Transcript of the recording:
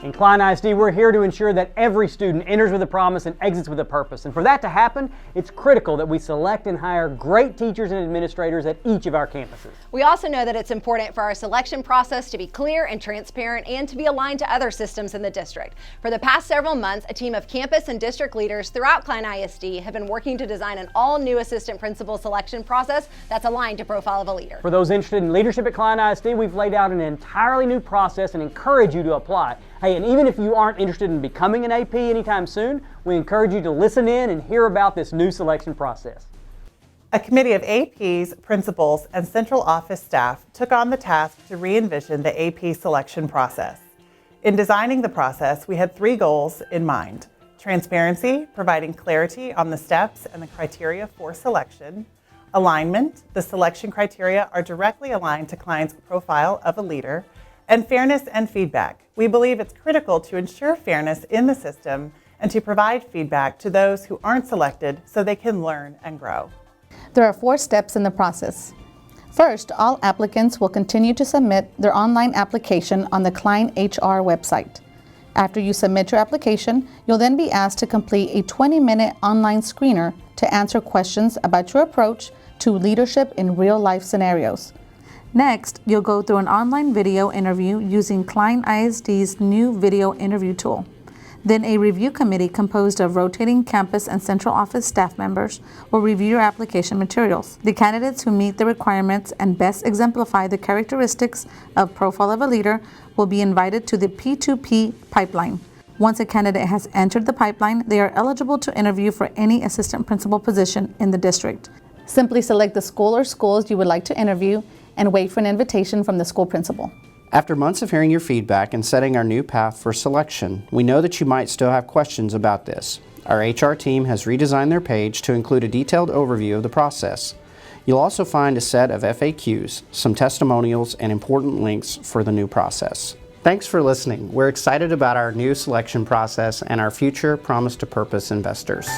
In Klein ISD, we're here to ensure that every student enters with a promise and exits with a purpose. And for that to happen, it's critical that we select and hire great teachers and administrators at each of our campuses. We also know that it's important for our selection process to be clear and transparent and to be aligned to other systems in the district. For the past several months, a team of campus and district leaders throughout Klein ISD have been working to design an all-new assistant principal selection process that's aligned to Profile of a Leader. For those interested in leadership at Klein ISD, we've laid out an entirely new process and encourage you to apply. Hey, and even if you aren't interested in becoming an AP anytime soon, we encourage you to listen in and hear about this new selection process. A committee of APs, principals, and central office staff took on the task to re-envision the AP selection process. In designing the process, we had 3 goals in mind: transparency, providing clarity on the steps and the criteria for selection; alignment, the selection criteria are directly aligned to clients' profile of a leader; and fairness and feedback. We believe it's critical to ensure fairness in the system and to provide feedback to those who aren't selected so they can learn and grow. There are 4 steps in the process. First, all applicants will continue to submit their online application on the Klein HR website. After you submit your application, you'll then be asked to complete a 20-minute online screener to answer questions about your approach to leadership in real-life scenarios. Next, you'll go through an online video interview using Klein ISD's new video interview tool. Then a review committee composed of rotating campus and central office staff members will review your application materials. The candidates who meet the requirements and best exemplify the characteristics of Profile of a Leader will be invited to the P2P pipeline. Once a candidate has entered the pipeline, they are eligible to interview for any assistant principal position in the district. Simply select the school or schools you would like to interview and wait for an invitation from the school principal. After months of hearing your feedback and setting our new path for selection, we know that you might still have questions about this. Our HR team has redesigned their page to include a detailed overview of the process. You'll also find a set of FAQs, some testimonials, and important links for the new process. Thanks for listening. We're excited about our new selection process and our future Promise to Purpose investors.